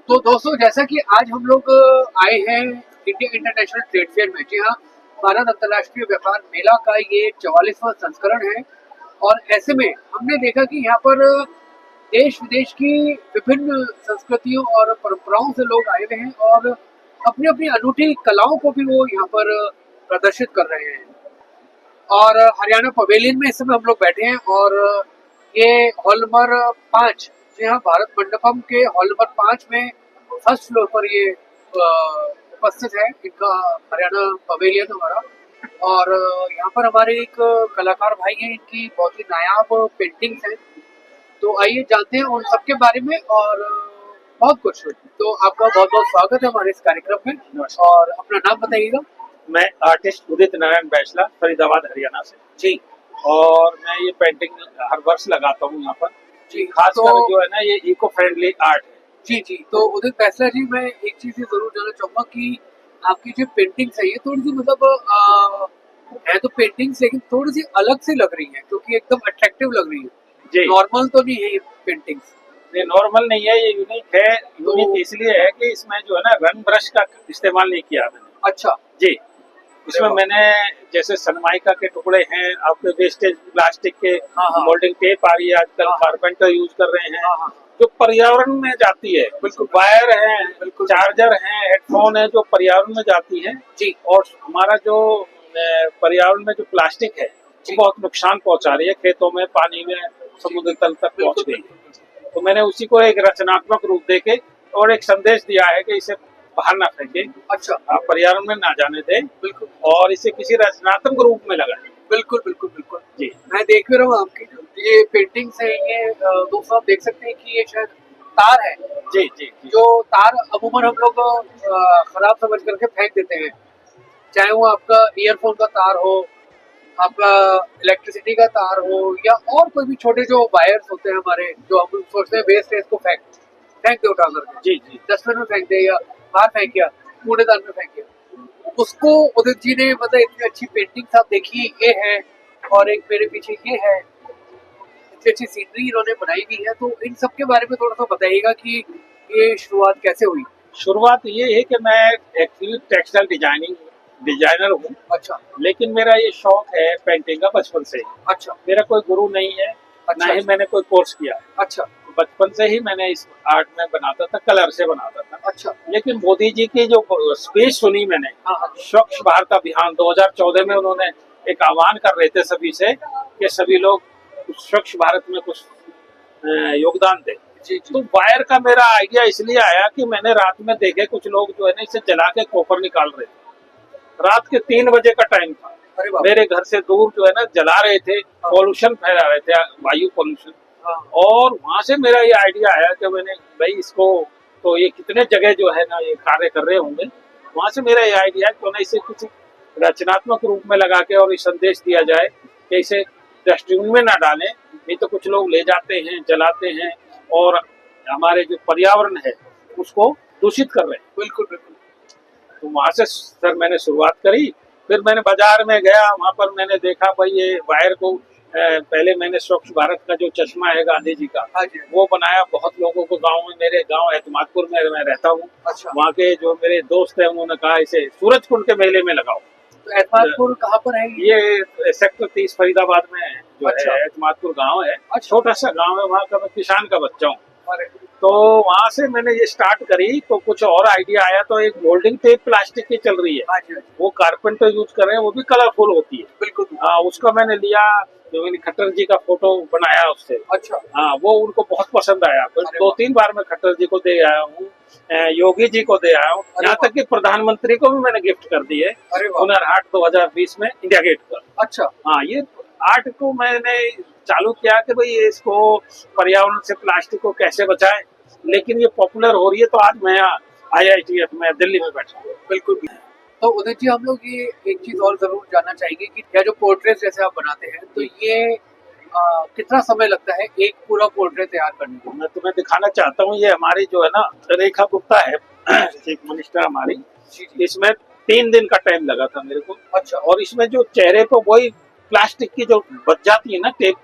तो दोस्तों, जैसा कि आज हम लोग आए हैं इंडिया इंटरनेशनल ट्रेड फेयर में। जी हाँ, भारत अंतर्राष्ट्रीय व्यापार मेला का ये 44वां संस्करण है। और ऐसे में हमने देखा कि यहाँ पर देश विदेश की विभिन्न संस्कृतियों और परंपराओं से लोग आए हुए हैं और अपनी अपनी अनूठी कलाओं को भी वो यहाँ पर प्रदर्शित कर रहे हैं। और हरियाणा पवेलियन में इस समय हम लोग बैठे हैं और ये हॉल नंबर 5, जी हाँ, भारत मंडपम के हॉल नंबर 5 में फर्स्ट फ्लोर पर ये उपस्थित है इनका हरियाणा पवेलियन हमारा। और यहाँ पर हमारे एक कलाकार भाई हैं, इनकी बहुत ही नायाब पेंटिंग्स हैं। तो आइए जानते हैं उन सबके बारे में और बहुत कुछ। तो आपका बहुत बहुत स्वागत है हमारे इस कार्यक्रम में। और अपना नाम बताइएगा। मैं आर्टिस्ट उदित नारायण बैचला, फरीदाबाद हरियाणा से जी। और मैं ये पेंटिंग हर वर्ष लगाता हूँ यहाँ पर जी, खासकर तो, जो है ना, ये इको फ्रेंडली आर्ट है। जी जी। तो उदित बैचला जी, मैं एक चीज जरूर जानना चाहूंगा कि आपकी जो पेंटिंग्स है ये थोड़ी सी मतलब है तो पेंटिंग्स, लेकिन थोड़ी सी अलग सी लग रही है क्योंकि एकदम अट्रैक्टिव लग रही है जी। नॉर्मल तो नहीं है ये पेंटिंग्स। ये नॉर्मल नहीं है, ये यूनिक है। यूनिक इसलिए है कि इसमें जो है ना रंग ब्रश का इस्तेमाल नहीं किया मैंने। अच्छा जी। इसमें मैंने जैसे सनमाइका के टुकड़े हैं, आपके वेस्टेज प्लास्टिक के, मोल्डिंग टेप आ रही है आजकल, कारपेंटर यूज कर रहे हैं, जो पर्यावरण में जाती है। बिल्कुल वायर है, बिल्कुल चार्जर है, हेडफोन है, जो पर्यावरण में जाती है जी। और हमारा जो पर्यावरण में जो प्लास्टिक है वो बहुत नुकसान पहुंचा रही है, खेतों में, पानी में, समुद्र तल तक पहुंच गई। तो मैंने उसी को एक रचनात्मक रूप देके और एक संदेश दिया है कि इसे बाहर ना फेंके, अच्छा, आप पर्यावरण में ना जाने दें, बिल्कुल, और इसे किसी रचनात्मक रूप में लगाएं। बिल्कुल बिल्कुल बिल्कुल जी। मैं देख भी रहा हूँ आपकी ये पेंटिंग्स है। ये दोस्तों आप देख सकते हैं कि ये शायद तार है। जी जी जी। जो तार अमूमन हम लोग खराब समझ करके फेंक देते हैं, चाहे वो आपका ईयरफोन का तार हो, आपका इलेक्ट्रिसिटी का तार हो, या और कोई भी छोटे जो वायर्स होते हैं हमारे, जो हम सोचते हैं वेस्ट है, इसको फेंक दे उठा करके, जी जी। डस्टबिन में फेंक दे या बाहर फेंक दिया, कूड़ेदान में फेंक दिया। उसको उदित जी ने मतलब इतनी अच्छी पेंटिंग्स आप देखिए, ये है और एक मेरे पीछे ये है, इतनी अच्छी सीनरी इन्होंने बनाई हुई है। तो इन सब के बारे में थोड़ा सा बताइएगा कि ये शुरुआत कैसे हुई। शुरुआत ये है कि मैं एक्चुअली टेक्सटाइल डिजाइनर हूँ। अच्छा, लेकिन मेरा ये शौक है पेंटिंग का बचपन से ही। अच्छा, मेरा कोई गुरु नहीं है, अच्छा, ना ही मैंने कोई कोर्स किया है। अच्छा, बचपन से ही मैंने इस आर्ट में बनाता था, कलर से बनाता था। अच्छा। लेकिन मोदी जी की जो स्पीच सुनी मैंने, स्वच्छ भारत अभियान 2014 में, उन्होंने एक आह्वान कर रहे थे सभी से कि सभी लोग स्वच्छ भारत में कुछ योगदान दें। तो वायर का मेरा आइडिया इसलिए आया कि मैंने रात में देखे कुछ लोग जो है ना इसे जला के कॉपर निकाल रहे थे। रात के 3 बजे का टाइम था, मेरे घर से दूर जो है ना जला रहे थे, पॉल्यूशन फैला रहे थे, वायु पॉल्यूशन। और वहां से मेरा ये आइडिया आया कि मैंने भाई इसको, तो ये कितने जगह जो है ना ये कार्य कर रहे होंगे। वहां से मेरा ये आइडिया क्यों ना इसे कुछ रचनात्मक रूप में लगा के और ये संदेश दिया जाए कि इसे डस्टबिन में ना डालें, नहीं तो कुछ लोग ले जाते हैं, जलाते हैं और हमारे जो पर्यावरण है उसको दूषित कर रहे हैं। बिल्कुल बिल्कुल। तो वहां से सर मैंने शुरुआत करी। फिर मैंने बाजार में गया, वहां पर मैंने देखा भाई ये वायर को पहले मैंने स्वच्छ भारत का जो चश्मा है गांधी जी का, वो बनाया। बहुत लोगों को गांव में, मेरे गांव एतमादपुर में मैं रहता हूँ, अच्छा। वहाँ के जो मेरे दोस्त हैं उन्होंने कहा इसे सूरजकुंड के मेले में लगाओ। तो एतमादपुर कहाँ पर है? ये सेक्टर 30 फरीदाबाद में जो अच्छा। है एतमादपुर गाँव है। अच्छा। छोटा सा गाँव है, वहाँ का मैं किसान का बच्चा हूँ। तो वहां से मैंने ये स्टार्ट करी तो कुछ और आइडिया आया। तो एक मोल्डिंग टेप प्लास्टिक की चल रही है, वो कारपेंटर यूज कर रहे हैं, वो भी कलरफुल होती है। बिल्कुल। उसका मैंने लिया, जो मैंने खट्टर जी का फोटो बनाया उससे। अच्छा। हाँ, वो उनको बहुत पसंद आया। फिर 2-3 बार मैं खट्टर जी को दे आया हूँ, योगी जी को दे आया हूँ, यहाँ तक कि प्रधानमंत्री को भी मैंने गिफ्ट कर दी है हुनर हाट 2020 में इंडिया गेट पर। अच्छा। हाँ, ये आर्ट को मैंने चालू किया कि भाई इसको पर्यावरण से प्लास्टिक को कैसे बचाएं, लेकिन ये पॉपुलर हो रही है। तो आज मैं IITF में दिल्ली में बैठा हूँ। बिल्कुल। तो उदित जी, हम लोग ये एक चीज और जरूर जानना चाहेंगे कि यह जो पोर्ट्रेट जैसे आप बनाते हैं, तो ये कितना समय लगता है एक पूरा पोर्ट्रेट तैयार करने को? मैं तुम्हें दिखाना चाहता हूँ। ये हमारी जो है ना रेखा गुप्ता है, चीफ मिनिस्टर हमारी, इसमें 3 दिन का टाइम लगा था मेरे को। अच्छा। और इसमें जो चेहरे पे वही प्लास्टिक की जो बच जाती है ना टेप,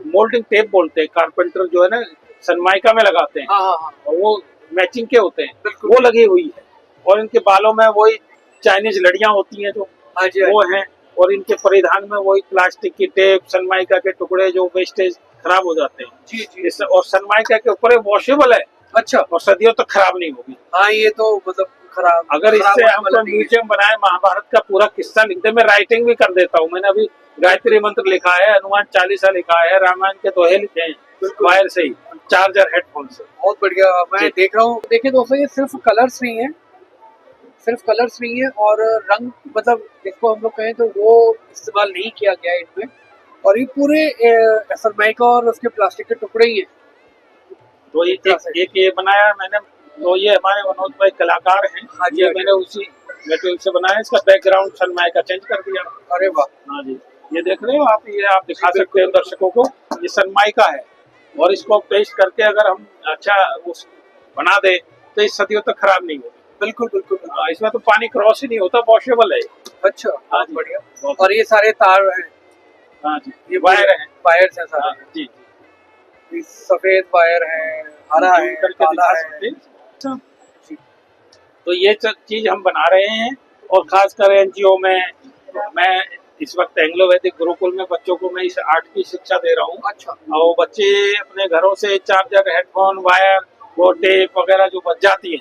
मोल्डिंग टेप बोलते हैं, कारपेंटर जो है ना सनमाइका में लगाते हैं। और वो मैचिंग के होते हैं बिल्कुल। वो लगी हुई है, और इनके बालों में वही चाइनीज लड़ियां होती हैं जो हाँ जी, हाँ वो जी। हैं, और इनके परिधान में वही प्लास्टिक की टेप, सनमाइका के टुकड़े जो वेस्टेज खराब हो जाते हैं। जी, जी। इस और सनमाइका के ऊपर वॉशेबल है अच्छा। और सदियों तक खराब नहीं होगी। हाँ, ये तो मतलब खराब अगर इससे होने हम वाला कोई नहीं है। म्यूजियम बनाए, महाभारत का पूरा किस्सा लिख दे, मैं राइटिंग भी कर देता हूँ। मैंने अभी गायत्री मंत्र लिखा है, हनुमान चालीसा लिखा है, रामायण के दोहे लिखे हैं बिल्कुल। वायर से ही, चार्जर हेडफोन से। बहुत बढ़िया, मैं जी। देख रहा हूँ। देखिए दोस्तों, ये सिर्फ कलर्स नहीं है, सिर्फ कलर्स नहीं है, और रंग मतलब इसको हम लोग कहें तो वो इस्तेमाल नहीं किया गया है इनमें, और ये पूरे सरमाइका और उसके प्लास्टिक के टुकड़े ही हैं। तो ये एक ये बनाया है मैंने, तो ये हमारे मनोज भाई कलाकार हैं। हाँ जी, ये हाँ जी। मैंने उसी मटेरियल से बनाया, इसका बैकग्राउंड सनमाइका चेंज कर दिया। अरे वाह। हाँ जी, ये देख रहे हो आप, ये आप दिखा जी, सकते हो दर्शकों को, ये सनमाइका है, और इसको पेस्ट करके अगर हम अच्छा उस बना दे तो ये सदियों तक खराब नहीं होगी। बिल्कुल बिल्कुल। इसमें तो पानी क्रॉस ही नहीं होता, वॉशेबल है। अच्छा, हाँ बहुत जी, बढ़िया। बहुत। और ये सारे तार हैं, हाँ जी, ये वायर है। वायर्स हैं हाँ सारे। जी, ये सफेद वायर है, हरा है, करके काला दिखा है। सकते हैं। जी। तो ये चीज हम बना रहे हैं, और खासकर एनजीओ में मैं इस वक्त एंग्लो वैदिक गुरुकुल में बच्चों को मैं इस आर्ट की शिक्षा दे रहा हूँ। अच्छा। और बच्चे अपने घरों से चार्जर, हेडफोन, वायर, वो टेप वगैरह जो बच जाती है,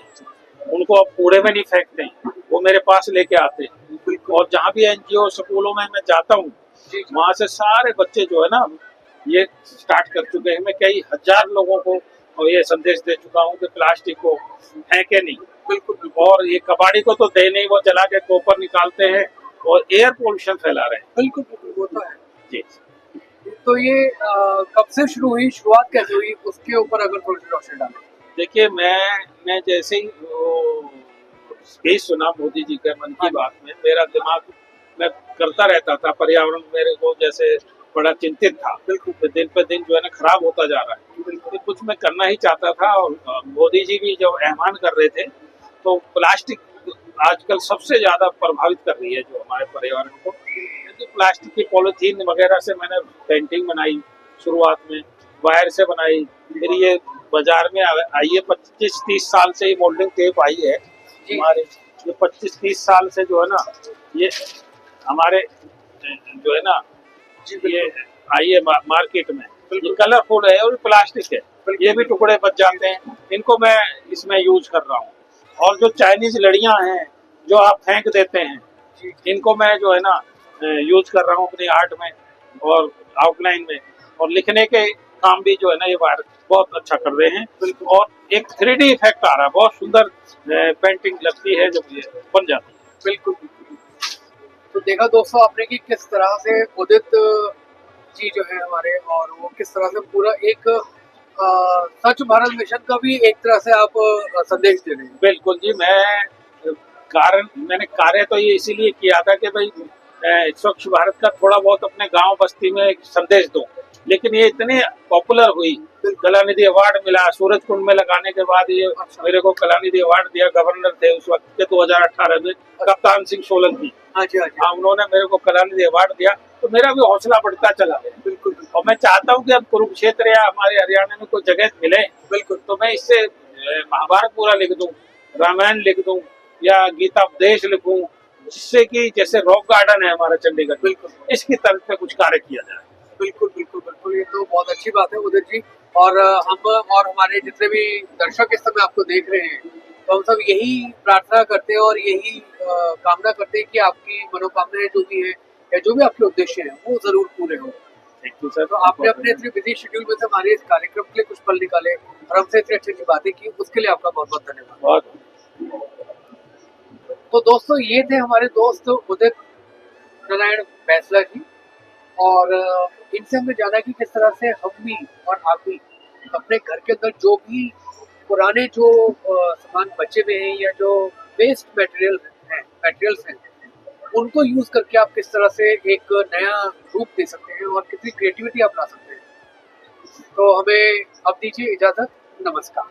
उनको अब कूड़े में नहीं फेंकते हैं, वो मेरे पास लेके आते हैं। और जहाँ भी एनजीओ स्कूलों में मैं जाता हूँ, वहाँ से सारे बच्चे जो है ना ये स्टार्ट कर चुके हैं। मैं कई हजार लोगों को और ये संदेश दे चुका हूँ कि प्लास्टिक को फेंके नहीं। बिल्कुल। और ये कबाड़ी को तो दे नहीं, वो जला के गोबर निकालते हैं और एयर पोल्यूशन फैला रहे हैं। बिल्कुल बिल्कुल, वो तो है जी। तो ये कब से शुरू हुई, शुरुआत कैसे हुई, उसके ऊपर अगर थोड़ी सी रोशनी डालें। देखिए, मैं जैसे ही वो स्पीच सुना मोदी जी के मन की बात में, मेरा दिमाग मैं करता रहता था, पर्यावरण मेरे को जैसे बड़ा चिंतित था। बिल्कुल, दिन पे दिन जो है ना खराब होता जा रहा है। बिल्कुल, कुछ मैं करना ही चाहता था। और मोदी जी भी जब एहमान कर रहे थे, तो प्लास्टिक आजकल सबसे ज्यादा प्रभावित कर रही है जो हमारे पर्यावरण को, क्योंकि प्लास्टिक की पॉलिथीन वगैरह से मैंने पेंटिंग बनाई शुरुआत में, वायर से बनाई, फिर ये बाजार में आई है 25-30 साल से ये मोल्डिंग टेप आई है हमारे। ये 25-30 साल से जो है ना ये हमारे जो है ना ये आई है मार्केट में। ये कलरफुल है और प्लास्टिक है, ये भी टुकड़े बच जाते हैं, इनको मैं इसमें यूज कर रहा हूँ। और जो चाइनीज लड़ियां हैं जो आप फेंक देते हैं, इनको मैं जो है ना यूज कर रहा हूँ अपनी आर्ट में और आउटलाइन में, और लिखने के काम भी जो है ना ये वायर बहुत अच्छा कर रहे हैं। और एक 3D इफेक्ट आ रहा है, बहुत सुंदर पेंटिंग लगती है जब ये बन जाती है। बिल्कुल। तो देखा दोस्तों आपने कि किस तरह से उदित जी जो है हमारे, और वो किस तरह से पूरा एक स्वच्छ भारत मिशन का भी एक तरह से आप संदेश दे रहे हैं। बिल्कुल जी, मैंने कार्य तो ये इसीलिए किया था कि भाई स्वच्छ भारत का थोड़ा बहुत अपने गांव बस्ती में एक संदेश दूं। लेकिन ये इतनी पॉपुलर हुई, कलानिधि अवार्ड मिला, सूरज कुंड में लगाने के बाद ये मेरे को कलानिधि अवार्ड दिया। गवर्नर थे उस वक्त के 2018 में, कप्तान सिंह सोलंकी। हाँ, उन्होंने मेरे को कलानिधि अवार्ड दिया, तो मेरा भी हौसला बढ़ता चला गया। बिल्कुल। और मैं चाहता हूँ कि अब कुरुक्षेत्र या हमारे हरियाणा में कोई जगह मिले, बिल्कुल, तो मैं इससे महाभारत पूरा लिख दूं, रामायण लिख दूं, या गीता उपदेश लिखूं, जिससे कि जैसे रॉक गार्डन है हमारा चंडीगढ़, बिल्कुल, इसकी तरफ पे कुछ कार्य किया जाए। बिल्कुल बिल्कुल बिल्कुल, ये तो बहुत अच्छी बात है उदित जी। और हम और हमारे जितने भी दर्शक इस समय आपको देख रहे हैं, तो हम सब यही प्रार्थना करते हैं और यही कामना करते हैं कि आपकी मनोकामनाएं जो भी है या जो भी आपके उद्देश्य हैं वो जरूर पूरे हो। Thank you sir. तो आपने अपने इतने बिजी शेड्यूल में से हमारे इस कार्यक्रम के लिए कुछ पल निकाले और हमसे इतनी अच्छी अच्छी बातें की, उसके लिए आपका बहुत बहुत धन्यवाद। तो दोस्तों, ये थे हमारे दोस्त उदित नारायण बैसला जी, और इनसे हमने जाना कि किस तरह से हम भी और आप भी अपने घर के अंदर जो भी पुराने जो सामान बचे हुए हैं या जो वेस्ट मटेरियल्स हैं, उनको यूज करके आप किस तरह से एक नया रूप दे सकते हैं और कितनी क्रिएटिविटी आप ला सकते हैं। तो हमें अब दीजिए इजाजत, नमस्कार।